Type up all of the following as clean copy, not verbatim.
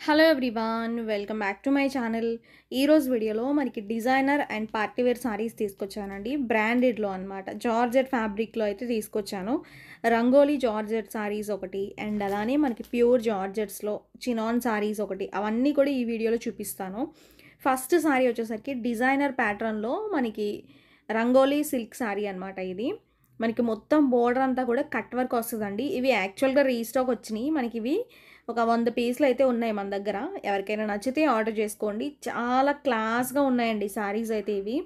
Hello everyone, welcome back to my channel. ఈరోజు వీడియోలో మనకి డిజైనర్ అండ్ పార్టీవేర్ సారీస్ తీసుకొచ్చానండి. బ్రాండెడ్లో అనమాట, జార్జెట్ ఫ్యాబ్రిక్లో అయితే తీసుకొచ్చాను. రంగోలీ జార్జెట్ సారీస్ ఒకటి, అండ్ అలానే మనకి ప్యూర్ జార్జెట్స్లో చినాన్ సారీస్ ఒకటి, అవన్నీ కూడా ఈ వీడియోలో చూపిస్తాను. ఫస్ట్ సారీ వచ్చేసరికి డిజైనర్ ప్యాటర్న్లో మనకి రంగోలీ సిల్క్ సారీ అనమాట. ఇది మనకి మొత్తం బోర్డర్ అంతా కూడా కట్ వర్క్ వస్తుందండి. ఇవి యాక్చువల్గా రీస్టాక్ వచ్చినాయి. మనకి ఇవి ఒక 100 పీసులు అయితే ఉన్నాయి మన దగ్గర. ఎవరికైనా నచ్చితే ఆర్డర్ చేసుకోండి. చాలా క్లాస్గా ఉన్నాయండి సారీస్ అయితే. ఇవి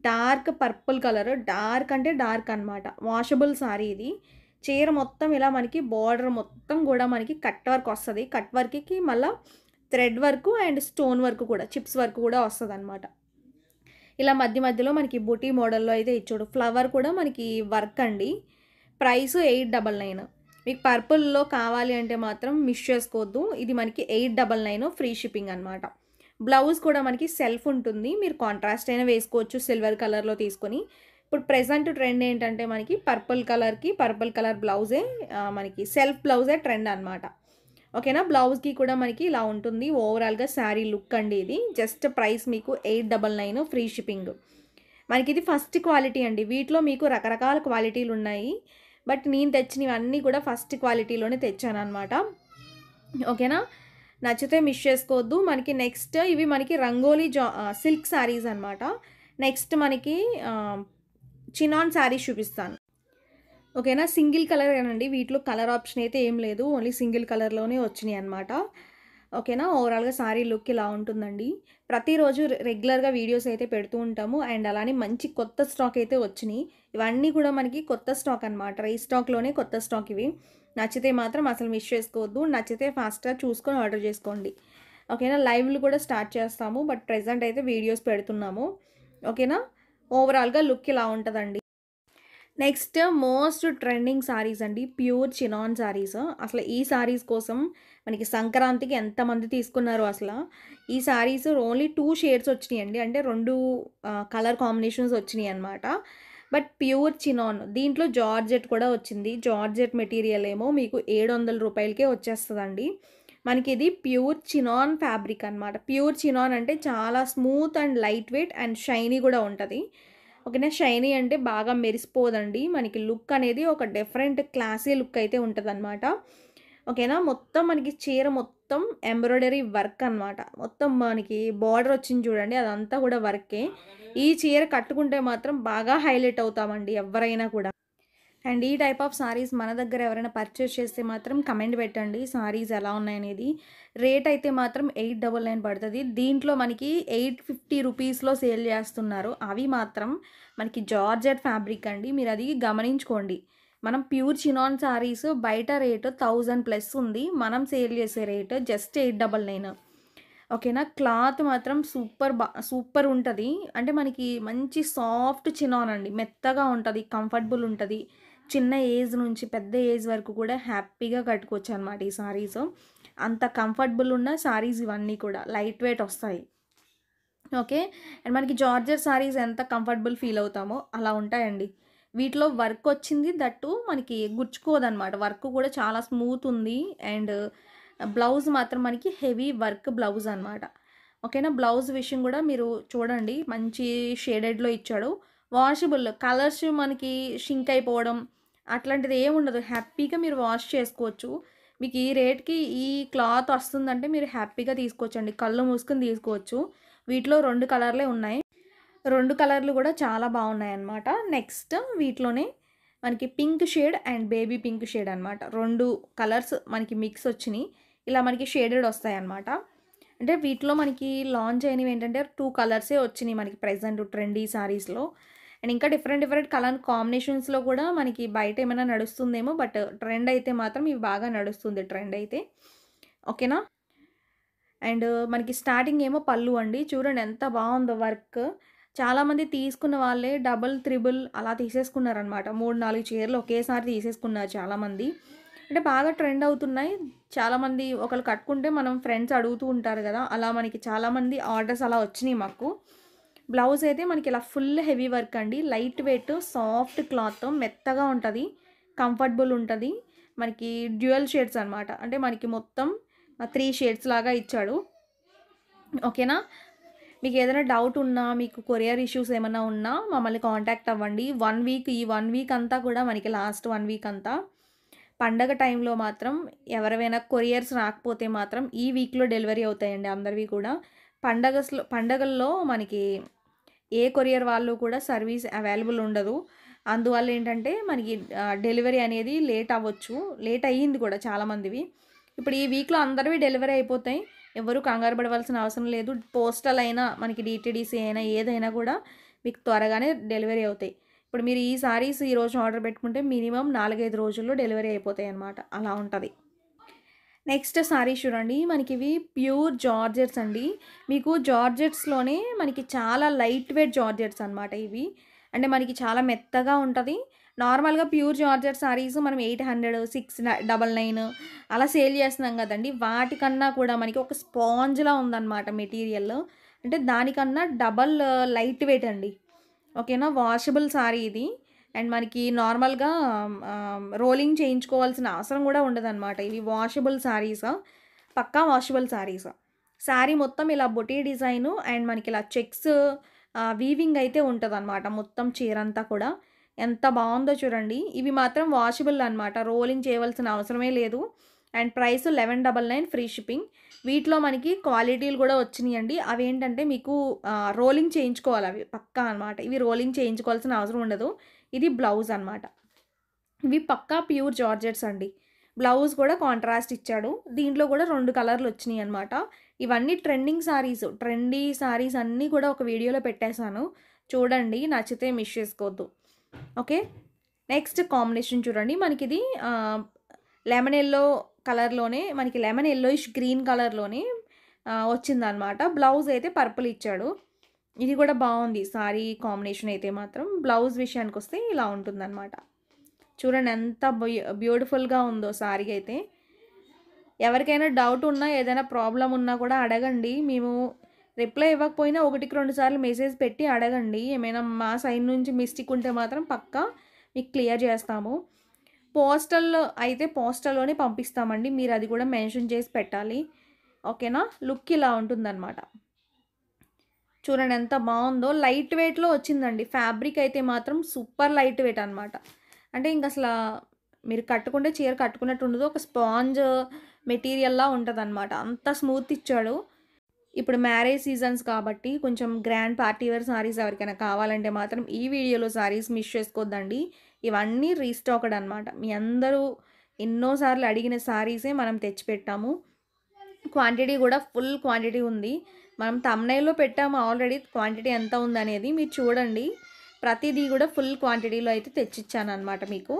డార్క్ పర్పుల్ కలర్, డార్క్ అంటే డార్క్ అనమాట. వాషబుల్ సారీ ఇది. చీర మొత్తం ఇలా మనకి బోర్డర్ మొత్తం కూడా మనకి కట్ వర్క్ వస్తుంది. కట్ వర్క్కి మళ్ళీ thread work and stone work కూడా, చిప్స్ వర్క్ కూడా వస్తుంది అనమాట. ఇలా మధ్య మధ్యలో మనకి బుటీ మోడల్లో అయితే ఇచ్చాడు. ఫ్లవర్ కూడా మనకి వర్క్ అండి. ప్రైస్ 899. మీకు పర్పుల్లో కావాలి అంటే మాత్రం మిస్ చేసుకోవద్దు. ఇది మనకి 899, ఫ్రీ షిప్పింగ్ అనమాట. బ్లౌజ్ కూడా మనకి సెల్ఫ్ ఉంటుంది. మీరు కాంట్రాస్ట్ అయినా వేసుకోవచ్చు సిల్వర్ కలర్లో తీసుకొని. ఇప్పుడు ప్రెజెంట్ ట్రెండ్ ఏంటంటే మనకి పర్పుల్ కలర్కి పర్పుల్ కలర్ బ్లౌజే, మనకి సెల్ఫ్ బ్లౌజే ట్రెండ్ అనమాట. ఓకేనా. బ్లౌజ్కి కూడా మనకి ఇలా ఉంటుంది. ఓవరాల్గా శారీ లుక్ అండి ఇది. జస్ట్ ప్రైస్ మీకు 899, ఫ్రీ షిప్పింగ్. మనకి ఇది ఫస్ట్ క్వాలిటీ అండి. వీటిలో మీకు రకరకాల క్వాలిటీలు ఉన్నాయి, బట్ నేను తెచ్చినవన్నీ కూడా ఫస్ట్ క్వాలిటీలోనే తెచ్చాను అనమాట. ఓకేనా. నచ్చితే మిస్ చేసుకోవద్దు. మనకి నెక్స్ట్ ఇవి మనకి రంగోలీ సిల్క్ శారీస్ అనమాట. నెక్స్ట్ మనకి చినాన్ శారీస్ చూపిస్తాను. ఓకేనా. సింగిల్ కలర్ ఏనండి. వీటిలో కలర్ ఆప్షన్ అయితే ఏం లేదు, ఓన్లీ సింగిల్ కలర్లోనే వచ్చినాయి అనమాట. ఓకేనా. ఓవరాల్గా సారీ లుక్ ఇలా ఉంటుందండి. ప్రతిరోజు రెగ్యులర్గా వీడియోస్ అయితే పెడుతూ ఉంటాము, అండ్ అలానే మంచి కొత్త స్టాక్ అయితే వచ్చినాయి. ఇవన్నీ కూడా మనకి కొత్త స్టాక్ అనమాట. రీస్టాక్లోనే కొత్త స్టాక్ ఇవి. నచ్చితే మాత్రం అసలు మిస్ చేసుకోవద్దు. నచ్చితే ఫాస్ట్గా చూసుకొని ఆర్డర్ చేసుకోండి. ఓకేనా. లైవ్లు కూడా స్టార్ట్ చేస్తాము, బట్ ప్రెజెంట్ అయితే వీడియోస్ పెడుతున్నాము. ఓకేనా. ఓవరాల్గా లుక్ ఇలా ఉంటుందండి. నెక్స్ట్ మోస్ట్ ట్రెండింగ్ సారీస్ అండి, ప్యూర్ చినాన్ సారీస్. అసలు ఈ సారీస్ కోసం మనకి సంక్రాంతికి ఎంతమంది తీసుకున్నారు అసలు. ఈ సారీస్ ఓన్లీ 2 షేడ్స్ వచ్చినాయి అండి, అంటే 2 కలర్ కాంబినేషన్స్ వచ్చినాయి అనమాట. బట్ ప్యూర్ చినాన్, దీంట్లో జార్జెట్ కూడా వచ్చింది. జార్జెట్ మెటీరియల్ ఏమో మీకు 700 రూపాయలకే వచ్చేస్తుందండి. మనకి ఇది ప్యూర్ చినాన్ ఫ్యాబ్రిక్ అనమాట. ప్యూర్ చినాన్ అంటే చాలా smooth and light weight and shiny కూడా ఉంటుంది. ఓకేనా. షైనీ అంటే బాగా మెరిసిపోదండి. మనకి లుక్ అనేది ఒక డిఫరెంట్ క్లాసీ లుక్ అయితే ఉంటుందన్నమాట. ఓకేనా. మొత్తం మనకి చీర మొత్తం ఎంబ్రాయిడరీ వర్క్ అనమాట. మొత్తం మనకి బార్డర్ వచ్చింది చూడండి, అదంతా కూడా వర్కే. ఈ చీర కట్టుకుంటే మాత్రం బాగా హైలైట్ అవుతామండి ఎవరైనా కూడా. అండ్ ఈ టైప్ ఆఫ్ సారీస్ మన దగ్గర ఎవరైనా పర్చేస్ చేస్తే మాత్రం కమెంట్ పెట్టండి సారీస్ ఎలా ఉన్నాయనేది. రేట్ అయితే మాత్రం 899 పడుతుంది. దీంట్లో మనకి 850 రూపీస్లో సేల్ చేస్తున్నారు. అవి మాత్రం మనకి జార్జెట్ ఫ్యాబ్రిక్ అండి, మీరు అది గమనించుకోండి. మనం ప్యూర్ చినాన్ సారీస్ బయట రేటు 1000+ ఉంది, మనం సేల్ చేసే రేటు జస్ట్ 899. ఓకేనా. క్లాత్ మాత్రం సూపర్ ఉంటుంది. అంటే మనకి మంచి సాఫ్ట్ చినాన్ అండి, మెత్తగా ఉంటుంది, కంఫర్టబుల్ ఉంటుంది. చిన్న ఏజ్ నుంచి పెద్ద ఏజ్ వరకు కూడా హ్యాపీగా కట్టుకోవచ్చు అనమాట ఈ సారీస్. అంత కంఫర్టబుల్ ఉన్న సారీస్ ఇవన్నీ కూడా లైట్ వెయిట్ వస్తాయి. ఓకే. అండ్ మనకి జార్జెట్ సారీస్ ఎంత కంఫర్టబుల్ ఫీల్ అవుతామో అలా ఉంటాయండి. వీటిలో వర్క్ వచ్చింది, దట్టు మనకి గుచ్చుకోదనమాట. వర్క్ కూడా చాలా స్మూత్ ఉంది. అండ్ బ్లౌజ్ మాత్రం మనకి హెవీ వర్క్ బ్లౌజ్ అనమాట. ఓకేనా. బ్లౌజ్ విషయం కూడా మీరు చూడండి, మంచి షేడెడ్లో ఇచ్చాడు. వాషబుల్, కలర్స్ మనకి షింక్ అయిపోవడం అట్లాంటిది ఏమి ఉండదు. హ్యాపీగా మీరు వాష్ చేసుకోవచ్చు. మీకు ఈ రేట్కి ఈ క్లాత్ వస్తుందంటే మీరు హ్యాపీగా తీసుకోవచ్చండి, కళ్ళు మూసుకొని తీసుకోవచ్చు. వీటిలో 2 కలర్లే ఉన్నాయి. 2 కలర్లు కూడా చాలా బాగున్నాయి అన్నమాట. నెక్స్ట్ వీటిలోనే మనకి pink shade and baby pink shade అనమాట. 2 కలర్స్ మనకి మిక్స్ వచ్చినాయి. ఇలా మనకి షేడెడ్ వస్తాయి అన్నమాట. అంటే వీటిలో మనకి లాంచ్ అయినవి ఏంటంటే 2 కలర్సే వచ్చినాయి మనకి ప్రెజెంట్ ట్రెండీ సారీస్లో. అండ్ ఇంకా డిఫరెంట్ కలర్ కాంబినేషన్స్లో కూడా మనకి బయట ఏమైనా నడుస్తుందేమో, బట్ ట్రెండ్ అయితే మాత్రం ఇవి బాగా నడుస్తుంది ట్రెండ్ అయితే. ఓకేనా. అండ్ మనకి స్టార్టింగ్ ఏమో పళ్ళు అండి, చూడండి ఎంత బాగుందో వర్క్. చాలామంది తీసుకున్న వాళ్ళే డబుల్ త్రిబుల్ అలా తీసేసుకున్నారనమాట. 3-4 చీరలు ఒకేసారి తీసేసుకున్నారు చాలామంది. అంటే బాగా ట్రెండ్ అవుతున్నాయి. చాలామంది ఒకళ్ళు కట్టుకుంటే మనం ఫ్రెండ్స్ అడుగుతూ ఉంటారు కదా, అలా మనకి చాలామంది ఆర్డర్స్ అలా వచ్చినాయి మాకు. బ్లౌజ్ అయితే మనకి ఇలా ఫుల్ హెవీ వర్క్ అండి, లైట్ వెయిట్ సాఫ్ట్ క్లాత్, మెత్తగా ఉంటుంది, కంఫర్టబుల్ ఉంటుంది. మనకి డ్యూయల్ షేడ్స్ అనమాట. అంటే మనకి మొత్తం 3 షేడ్స్ లాగా ఇచ్చాడు. ఓకేనా? మీకు ఏదైనా డౌట్ ఉన్నా, మీకు కొరియర్ ఇష్యూస్ ఏమన్నా ఉన్నా మమ్మల్ని కాంటాక్ట్ అవ్వండి. 1 వీక్ ఈ 1 వీక్ అంతా కూడా మనకి లాస్ట్ 1 వీక్ అంతా పండగ టైంలో మాత్రం ఎవరివైనా కొరియర్స్ రాకపోతే మాత్రం ఈ వీక్‌లో డెలివరీ అవుతాయండి అందరివి కూడా. పండగల్లో మనకి ఏ కొరియర్ వాళ్ళు కూడా సర్వీస్ అవైలబుల్ ఉండదు. అందువల్ల ఏంటంటే మనకి డెలివరీ అనేది లేట్ అవ్వచ్చు. లేట్ అయ్యింది కూడా చాలామందివి. ఇప్పుడు ఈ వీక్‌లో అందరివి డెలివరీ అయిపోతాయి. ఎవరు కంగారు పడవలసిన అవసరం లేదు. పోస్టల్ అయినా మనకి డీటీడీసీ అయినా ఏదైనా కూడా మీకు త్వరగానే డెలివరీ అవుతాయి. ఇప్పుడు మీరు ఈ సారీస్ ఈరోజు ఆర్డర్ పెట్టుకుంటే మినిమమ్ 4, 5 రోజుల్లో డెలివరీ అయిపోతాయి అన్నమాట. అలా ఉంటది. నెక్స్ట్ సారీస్ చూడండి. మనకివి ప్యూర్ జార్జెట్స్ అండి. మీకు జార్జెట్స్‌లోనే మనకి చాలా లైట్ వెయిట్ జార్జెట్స్ అనమాట ఇవి. అంటే మనకి చాలా మెత్తగా ఉంటది. నార్మల్‌గా ప్యూర్ జార్జెట్ సారీస్ మనం 800, 699 అలా సేల్ చేస్తున్నాం కదండీ! వాటికన్నా కూడా మనకి ఒక స్పాంజ్‌లా ఉందన్నమాట మెటీరియల్. అంటే దానికన్నా డబల్ లైట్ వెయిట్ అండి. ఓకేనా? వాషబుల్ సారీ ఇది. అండ్ మనకి నార్మల్‌గా రోలింగ్ చేయించుకోవాల్సిన అవసరం కూడా ఉండదనమాట. ఇవి వాషబుల్ సారీస్. పక్కా వాషబుల్ సారీస్. సారీ మొత్తం ఇలా బొటీ డిజైను అండ్ మనకి ఇలా చెక్స్ వీవింగ్ అయితే ఉంటదనమాట మొత్తం చీరంతా కూడా. ఎంత బావుందో చూడండి. ఇవి మాత్రం వాషబుల్ అనమాట. రోలింగ్ చేయవలసిన అవసరమే లేదు. And price 1199 free shipping. వీటిలో మనకి క్వాలిటీలు కూడా వచ్చినియండి. అవేంటంటే మీకు రోలింగ్ చేయించుకోవాలి అవి పక్కా అనమాట. ఇవి రోలింగ్ చేయించుకోవాల్సిన అవసరం ఉండదు. ఇది బ్లౌజ్ అనమాట. ఇవి పక్కా ప్యూర్ జార్జెట్స్ అండి. బ్లౌజ్ కూడా కాంట్రాస్ట్ ఇచ్చాడు. దీంట్లో కూడా 2 కలర్లు వచ్చినాయి అనమాట. ఇవన్నీ ట్రెండింగ్ సారీస్. ట్రెండీ సారీస్ అన్నీ కూడా ఒక వీడియోలో పెట్టేశాను. చూడండి, నచ్చితే మిస్ చేసుకోవద్దు. ఓకే. నెక్స్ట్ కాంబినేషన్ చూడండి. మనకిది లెమన్ యెల్లో కలర్‌లోనే మనకి లెమన్ యెల్లోయిష్ గ్రీన్ కలర్‌లోనే వచ్చిందనమాట. బ్లౌజ్ అయితే పర్పుల్ ఇచ్చాడు. ఇది కూడా బావుంది సారీ కాంబినేషన్ అయితే మాత్రం. బ్లౌజ్ విషయానికొస్తే ఇలా ఉంటుందనమాట. చూడండి ఎంత బ్యూటిఫుల్‌గా ఉందో సారీ అయితే. ఎవరికైనా డౌట్ ఉన్నా, ఏదైనా ప్రాబ్లమ్ ఉన్నా కూడా అడగండి. మేము రిప్లై ఇవ్వకపోయినా 1కి 2 సార్లు మెసేజ్ పెట్టి అడగండి. ఏమైనా మా సైడ్ నుంచి మిస్టేక్ ఉంటే మాత్రం పక్కా మీకు క్లియర్ చేస్తాము. పోస్టల్‌లో అయితే పోస్టల్‌లోనే పంపిస్తామండి. మీరు అది కూడా మెన్షన్ చేసి పెట్టాలి. ఓకేనా? లుక్ ఇలా ఉంటుందన్నమాట. చూడండి ఎంత బావుందో. లైట్ వెయిట్‌లో వచ్చిందండి. ఫ్యాబ్రిక్ అయితే మాత్రం సూపర్ లైట్ వెయిట్ అనమాట. అంటే ఇంకసలా మీరు కట్టుకుంటే చీర కట్టుకున్నట్టు ఉండదు. ఒక స్పాంజ్ మెటీరియల్‌లా ఉంటదనమాట. అంత స్మూత్ ఇచ్చాడు. ఇప్పుడు మ్యారేజ్ సీజన్స్ కాబట్టి కొంచెం గ్రాండ్ పార్టీ వేర్ సారీస్ ఎవరికైనా కావాలంటే మాత్రం ఈ వీడియోలో సారీస్ మిస్ చేసుకోవద్దండి. ఇవన్నీ రీస్టాక్డ్ అనమాట. మీ అందరూ ఎన్నో సార్లు అడిగిన సారీసే మనం తెచ్చిపెట్టాము. క్వాంటిటీ కూడా ఫుల్ క్వాంటిటీ ఉంది. మనం థంబ్‌నెయిల్‌లో పెట్టాము ఆల్రెడీ క్వాంటిటీ ఎంత ఉందనేది. మీరు చూడండి. ప్రతిదీ కూడా ఫుల్ క్వాంటిటీలో అయితే తెచ్చిచ్చాననమాట మీకు.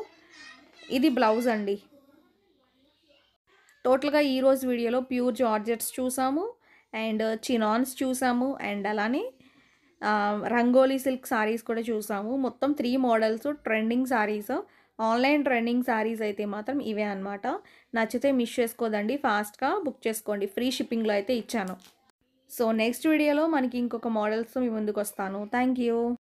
ఇది బ్లౌజ్ అండి. టోటల్‌గా ఈరోజు వీడియోలో ప్యూర్ జార్జెట్స్ చూసాము. అండ్ చినాన్స్ చూసాము. అండ్ అలానే రంగోలీ సిల్క్ సారీస్ కూడా చూసాము. మొత్తం 3 models trending saris. Online trending saris అయితే మాత్రం ఇవే అనమాట. నచ్చితే మిస్ చేసుకోదండి. ఫాస్ట్‌గా బుక్ చేసుకోండి. ఫ్రీ షిప్పింగ్‌లో అయితే ఇచ్చాను. సో నెక్స్ట్ వీడియోలో మనకి ఇంకొక మోడల్స్‌తో మీ ముందుకొస్తాను. Thank you.